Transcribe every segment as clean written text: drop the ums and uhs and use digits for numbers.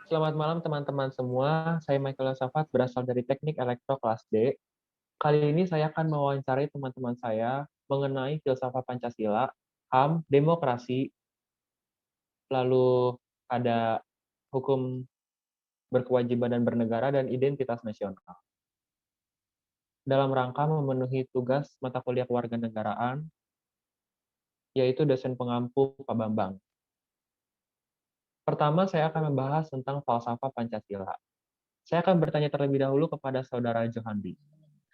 Selamat malam teman-teman semua. Saya Michael Yosafat berasal dari Teknik Elektro kelas D. Kali ini saya akan mewawancarai teman-teman saya mengenai filsafat Pancasila, HAM, demokrasi, lalu ada hukum berkewajiban dan bernegara, dan identitas nasional. Dalam rangka memenuhi tugas mata kuliah kewarganegaraan, yaitu dosen pengampu Pak Bambang. Pertama, saya akan membahas tentang falsafah Pancasila. Saya akan bertanya terlebih dahulu kepada Saudara Johandi.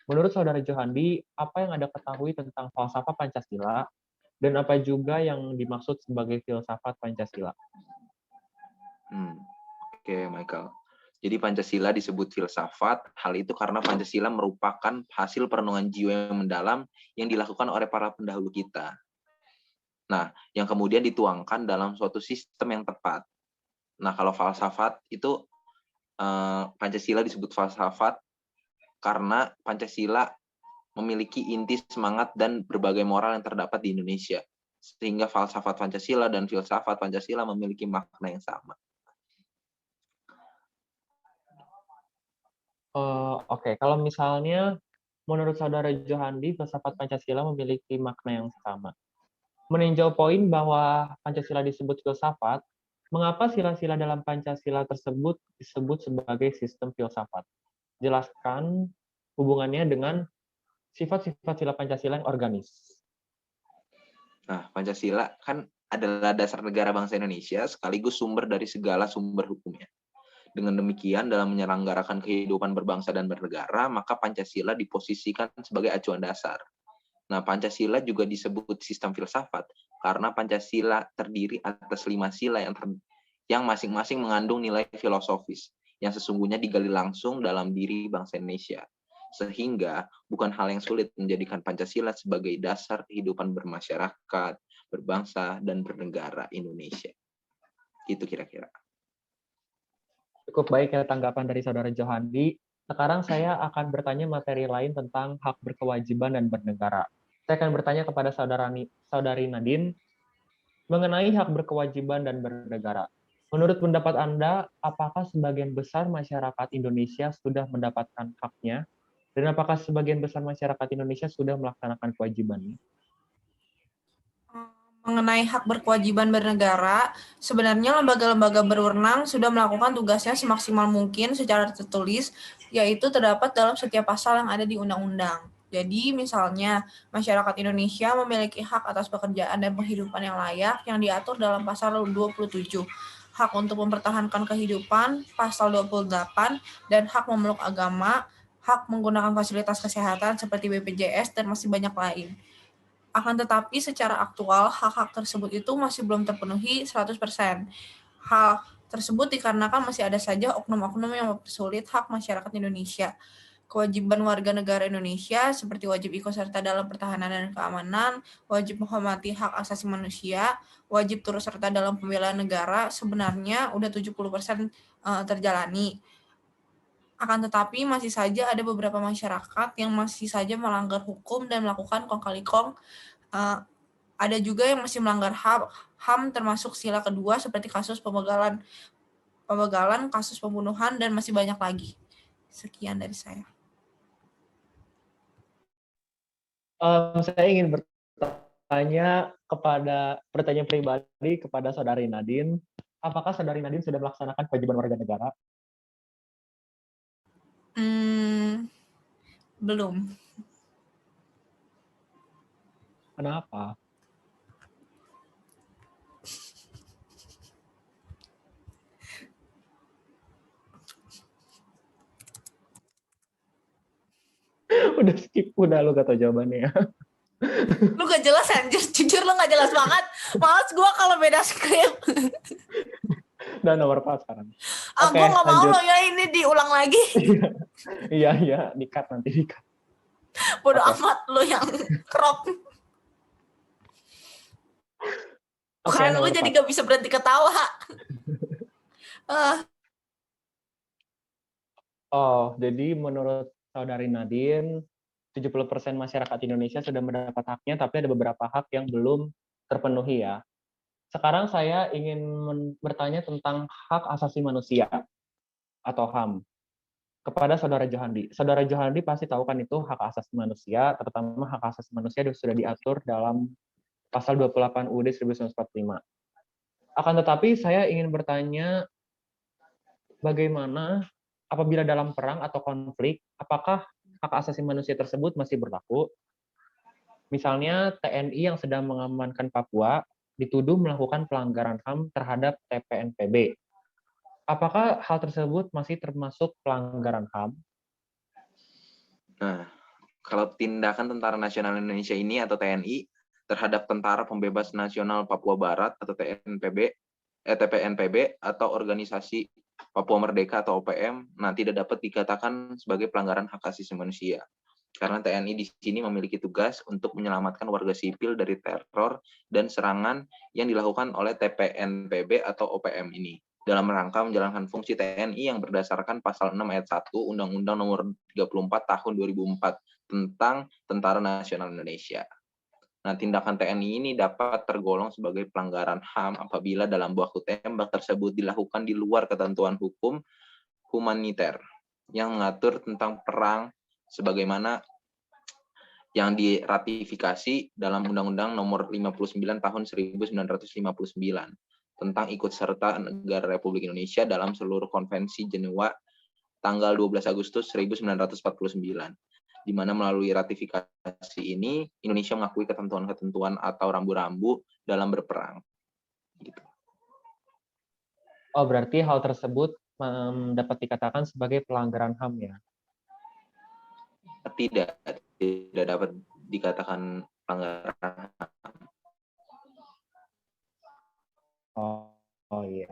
Menurut Saudara Johandi, apa yang Anda ketahui tentang falsafah Pancasila, dan apa juga yang dimaksud sebagai filsafat Pancasila? Oke, Michael. Jadi Pancasila disebut filsafat, hal itu karena Pancasila merupakan hasil perenungan jiwa yang mendalam yang dilakukan oleh para pendahulu kita. Nah, yang kemudian dituangkan dalam suatu sistem yang tepat. Nah, kalau falsafat itu Pancasila disebut falsafat karena Pancasila memiliki inti semangat dan berbagai moral yang terdapat di Indonesia. Sehingga falsafat Pancasila dan filsafat Pancasila memiliki makna yang sama. Oke, kalau misalnya menurut Saudara Johandi, filsafat Pancasila memiliki makna yang sama. Meninjau poin bahwa Pancasila disebut filsafat, mengapa sila-sila dalam Pancasila tersebut disebut sebagai sistem filsafat? Jelaskan hubungannya dengan sifat-sifat sila Pancasila yang organis. Nah, Pancasila kan adalah dasar negara bangsa Indonesia sekaligus sumber dari segala sumber hukumnya. Dengan demikian, dalam menyelenggarakan kehidupan berbangsa dan bernegara, maka Pancasila diposisikan sebagai acuan dasar. Nah, Pancasila juga disebut sistem filsafat karena Pancasila terdiri atas 5 sila yang masing-masing mengandung nilai filosofis yang sesungguhnya digali langsung dalam diri bangsa Indonesia. Sehingga bukan hal yang sulit menjadikan Pancasila sebagai dasar kehidupan bermasyarakat, berbangsa, dan bernegara Indonesia. Gitu kira-kira. Cukup baik ya tanggapan dari Saudara Johandi. Sekarang saya akan bertanya materi lain tentang hak berkewajiban dan bernegara. Saya akan bertanya kepada Saudari Nadine mengenai hak berkewajiban dan bernegara. Menurut pendapat Anda, apakah sebagian besar masyarakat Indonesia sudah mendapatkan haknya? Dan apakah sebagian besar masyarakat Indonesia sudah melaksanakan kewajibannya? Mengenai hak berkewajiban bernegara, sebenarnya lembaga-lembaga berwenang sudah melakukan tugasnya semaksimal mungkin secara tertulis, yaitu terdapat dalam setiap pasal yang ada di undang-undang. Jadi, misalnya, masyarakat Indonesia memiliki hak atas pekerjaan dan penghidupan yang layak yang diatur dalam pasal 27, hak untuk mempertahankan kehidupan, pasal 28, dan hak memeluk agama, hak menggunakan fasilitas kesehatan seperti BPJS, dan masih banyak lain. Akan tetapi secara aktual, hak-hak tersebut itu masih belum terpenuhi 100%. Hal tersebut dikarenakan masih ada saja oknum-oknum yang mempersulit hak masyarakat Indonesia. Kewajiban warga negara Indonesia seperti wajib ikut serta dalam pertahanan dan keamanan, wajib menghormati hak asasi manusia, wajib turut serta dalam pembelaan negara sebenarnya udah 70% terjalani. Akan tetapi masih saja ada beberapa masyarakat yang masih saja melanggar hukum dan melakukan kong kali kong. Ada juga yang masih melanggar HAM termasuk sila kedua seperti kasus pembegalan, kasus pembunuhan, dan masih banyak lagi. Sekian dari saya. Saya ingin bertanya kepada pertanyaan pribadi kepada Saudari Nadine. Apakah Saudari Nadine sudah melaksanakan kewajiban warga negara? Belum. Kenapa? Udah skip, udah lu gak tau jawabannya ya. Lu gak jelas anjir, jujur lu gak jelas banget. Males gue kalau beda skrip. Udah nomor 4 sekarang. Gue gak mau lo ya ini diulang lagi. Iya, di-cut nanti, di-cut. Bodoh amat lu yang crop. Bukan lu jadi gak bisa berhenti ketawa. Jadi menurut Saudari Nadine, 70% masyarakat Indonesia sudah mendapat haknya, tapi ada beberapa hak yang belum terpenuhi ya. Sekarang saya ingin bertanya tentang hak asasi manusia atau HAM kepada Saudara Johandi. Saudara Johandi pasti tahu kan itu hak asasi manusia, terutama hak asasi manusia sudah diatur dalam pasal 28 UUD 1945. Akan tetapi saya ingin bertanya bagaimana apabila dalam perang atau konflik, apakah hak asasi manusia tersebut masih berlaku? Misalnya TNI yang sedang mengamankan Papua dituduh melakukan pelanggaran HAM terhadap TPNPB. Apakah hal tersebut masih termasuk pelanggaran HAM? Nah, kalau tindakan Tentara Nasional Indonesia ini atau TNI terhadap Tentara Pembebas Nasional Papua Barat atau TPNPB atau organisasi Papua Merdeka atau OPM, nah tidak dapat dikatakan sebagai pelanggaran hak asasi manusia. Karena TNI di sini memiliki tugas untuk menyelamatkan warga sipil dari teror dan serangan yang dilakukan oleh TPNPB atau OPM ini dalam rangka menjalankan fungsi TNI yang berdasarkan pasal 6 ayat 1 Undang-Undang Nomor 34 Tahun 2004 tentang Tentara Nasional Indonesia. Nah, tindakan TNI ini dapat tergolong sebagai pelanggaran HAM apabila dalam baku tembak tersebut dilakukan di luar ketentuan hukum humaniter yang mengatur tentang perang sebagaimana yang diratifikasi dalam Undang-Undang Nomor 59 Tahun 1959 tentang ikut serta negara Republik Indonesia dalam seluruh konvensi Jenewa tanggal 12 Agustus 1949, di mana melalui ratifikasi ini Indonesia mengakui ketentuan-ketentuan atau rambu-rambu dalam berperang. Gitu. Oh, berarti hal tersebut dapat dikatakan sebagai pelanggaran HAM ya? Tidak dapat dikatakan pelanggaran HAM. Oh iya.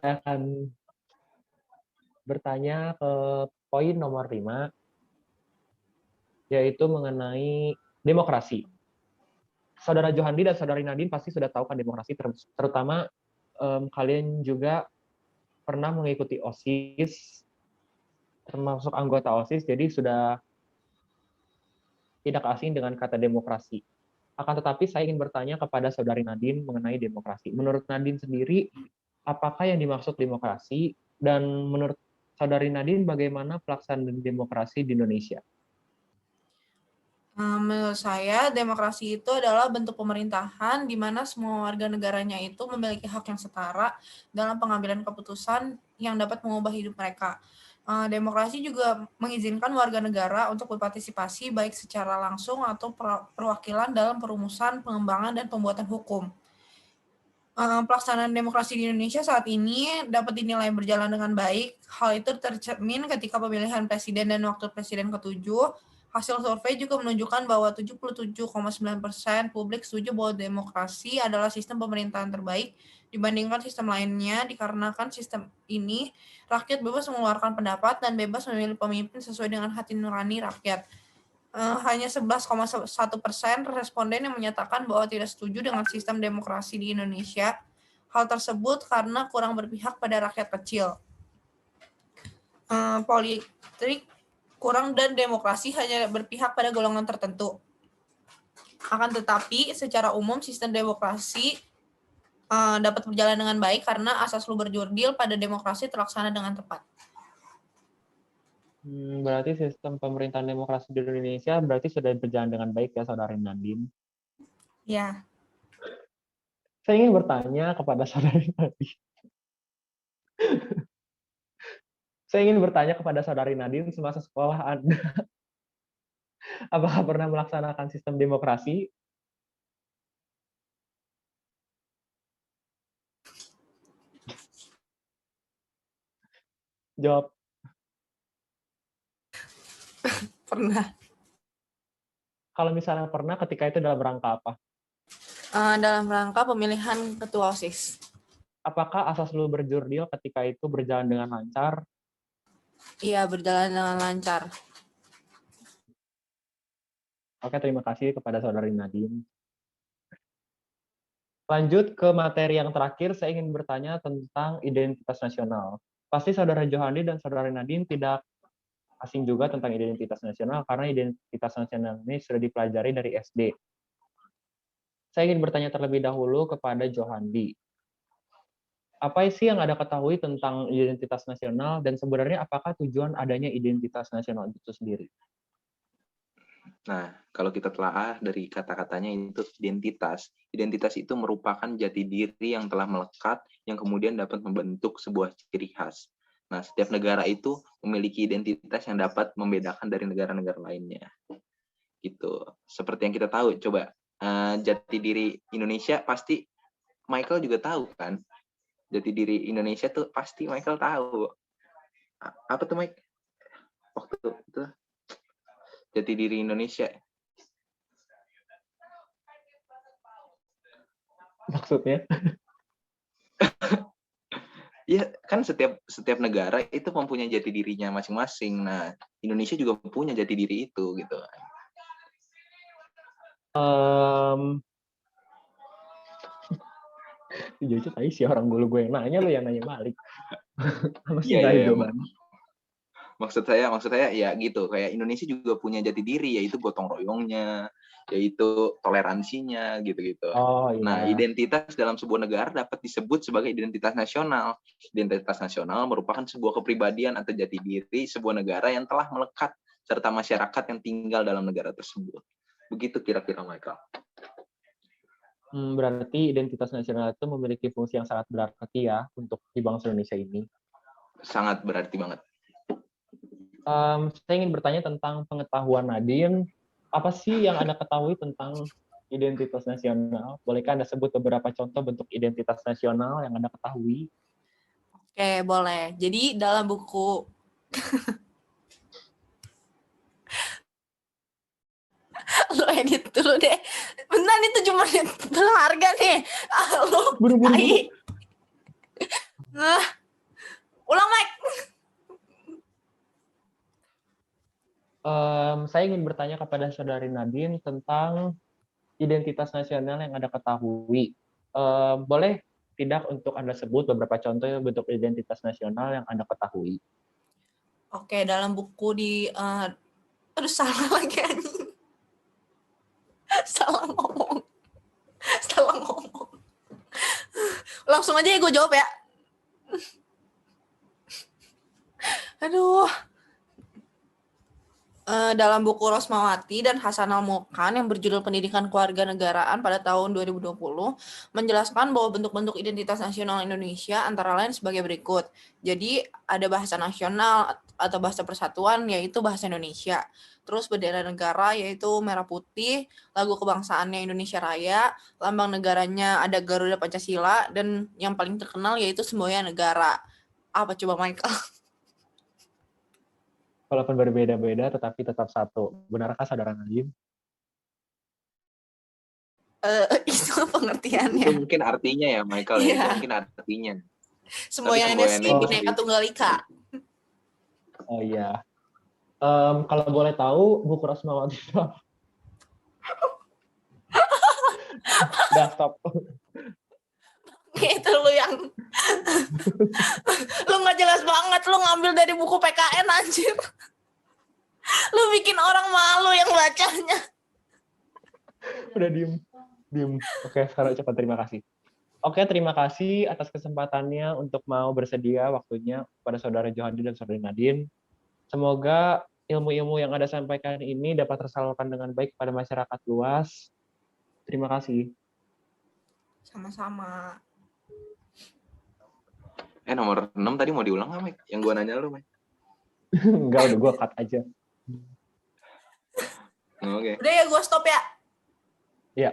Saya akan bertanya ke poin nomor 5, yaitu mengenai demokrasi. Saudara Johandi dan Saudari Nadine pasti sudah tahu kan demokrasi, terutama kalian juga pernah mengikuti OSIS, termasuk anggota OSIS, jadi sudah tidak asing dengan kata demokrasi. Akan tetapi saya ingin bertanya kepada Saudari Nadine mengenai demokrasi. Menurut Nadine sendiri, apakah yang dimaksud demokrasi? Dan menurut Saudari Nadine, bagaimana pelaksanaan demokrasi di Indonesia? Menurut saya, demokrasi itu adalah bentuk pemerintahan di mana semua warga negaranya itu memiliki hak yang setara dalam pengambilan keputusan yang dapat mengubah hidup mereka. Demokrasi juga mengizinkan warga negara untuk berpartisipasi baik secara langsung atau perwakilan dalam perumusan, pengembangan, dan pembuatan hukum. Pelaksanaan demokrasi di Indonesia saat ini dapat dinilai berjalan dengan baik. Hal itu tercermin ketika pemilihan presiden dan wakil presiden ke-7. Hasil survei juga menunjukkan bahwa 77,9% publik setuju bahwa demokrasi adalah sistem pemerintahan terbaik dibandingkan sistem lainnya, dikarenakan sistem ini rakyat bebas mengeluarkan pendapat dan bebas memilih pemimpin sesuai dengan hati nurani rakyat. Hanya 11,1% responden yang menyatakan bahwa tidak setuju dengan sistem demokrasi di Indonesia. Hal tersebut karena kurang berpihak pada rakyat kecil. Politik kurang dan demokrasi hanya berpihak pada golongan tertentu. Akan tetapi, secara umum sistem demokrasi dapat berjalan dengan baik karena asas luber jurdil pada demokrasi terlaksana dengan tepat. Berarti sistem pemerintahan demokrasi di Indonesia berarti sudah berjalan dengan baik ya, Saudari Nadine? Ya. Saya ingin bertanya kepada Saudari Nadine. Saya ingin bertanya kepada Saudari Nadine, semasa sekolah Anda, apakah pernah melaksanakan sistem demokrasi? Jawab. Pernah. Kalau misalnya pernah, ketika itu dalam rangka apa? Dalam rangka pemilihan ketua OSIS. Apakah asas luber jurdil ketika itu berjalan dengan lancar? Iya, berjalan dengan lancar. Oke, terima kasih kepada Saudari Nadine. Lanjut ke materi yang terakhir, saya ingin bertanya tentang identitas nasional. Pasti Saudara Johandi dan Saudari Nadine tidak asing juga tentang identitas nasional, karena identitas nasional ini sudah dipelajari dari SD. Saya ingin bertanya terlebih dahulu kepada Johandi. Apa sih yang Anda ketahui tentang identitas nasional dan sebenarnya apakah tujuan adanya identitas nasional itu sendiri? Nah, kalau kita telaah dari kata-katanya itu identitas. Identitas itu merupakan jati diri yang telah melekat, yang kemudian dapat membentuk sebuah ciri khas. Nah, setiap negara itu memiliki identitas yang dapat membedakan dari negara-negara lainnya. Gitu. Seperti yang kita tahu, coba jati diri Indonesia pasti Michael juga tahu kan? Jati diri Indonesia tuh pasti Michael tahu. Apa tuh Mike? Waktu itu jati diri Indonesia. Maksudnya? Iya, kan setiap negara itu mempunyai jati dirinya masing-masing. Nah, Indonesia juga punya jati diri itu gitu. Jujur tadi sih orang dulu gue yang nanya, lu yang nanya balik. Masih Iya, nggak ada iya. jawaban. Maksud saya ya gitu, kayak Indonesia juga punya jati diri, yaitu gotong royongnya, yaitu toleransinya gitu-gitu. Oh iya. Nah, identitas dalam sebuah negara dapat disebut sebagai identitas nasional. Identitas nasional merupakan sebuah kepribadian atau jati diri sebuah negara yang telah melekat serta masyarakat yang tinggal dalam negara tersebut. Begitu kira-kira Michael. Berarti identitas nasional itu memiliki fungsi yang sangat berarti ya untuk di bangsa Indonesia ini. Sangat berarti banget. Saya ingin bertanya tentang pengetahuan Nadine. Apa sih yang Anda ketahui tentang identitas nasional? Bolehkah Anda sebut beberapa contoh bentuk identitas nasional yang Anda ketahui? Oke, boleh. Jadi dalam buku lo edit dulu deh. Bentar, itu cuma berharga nih. Lo Buru-buru. Ulang, Mike. Saya ingin bertanya kepada saudari Nadine tentang identitas nasional yang Anda ketahui. Boleh tidak untuk Anda sebut beberapa contoh bentuk identitas nasional yang Anda ketahui? Oke, dalam buku di aduh, salah lagi anjing. Salah ngomong. Langsung aja ya gue jawab ya. Aduh. Dalam buku Rosmawati dan Hasan Al-Mulkan yang berjudul Pendidikan Kewarganegaraan pada tahun 2020 menjelaskan bahwa bentuk-bentuk identitas nasional Indonesia antara lain sebagai berikut. Jadi ada bahasa nasional atau bahasa persatuan yaitu bahasa Indonesia. Terus bendera negara yaitu merah putih, lagu kebangsaannya Indonesia Raya, lambang negaranya ada Garuda Pancasila, dan yang paling terkenal yaitu semboyan negara. Apa coba Michael? Walaupun berbeda-beda, tetapi tetap satu. Benarkah saudara Nadine? Itu pengertiannya. Itu mungkin artinya ya Michael ya, itu Iya. mungkin artinya. Semboyannya sih Bhinneka Tunggal Ika. Oh iya. Kalau boleh tahu, buku Rosmawati itu apa? Udah, stop. Itu lu yang lu nggak jelas banget, lu ngambil dari buku PKN anjir. Lu bikin orang malu yang bacanya. Udah diem. Oke, sekarang cepat terima kasih. Oke, terima kasih atas kesempatannya untuk mau bersedia waktunya pada saudara Johandi dan saudari Nadine. Semoga ilmu-ilmu yang Anda sampaikan ini dapat tersalurkan dengan baik pada masyarakat luas. Terima kasih. Sama-sama. Nomor 6 tadi mau diulang nggak, Mike? Yang gue nanya lu, Mike? Enggak, udah gue cut aja. Oke. Udah ya, gue stop ya. Ya.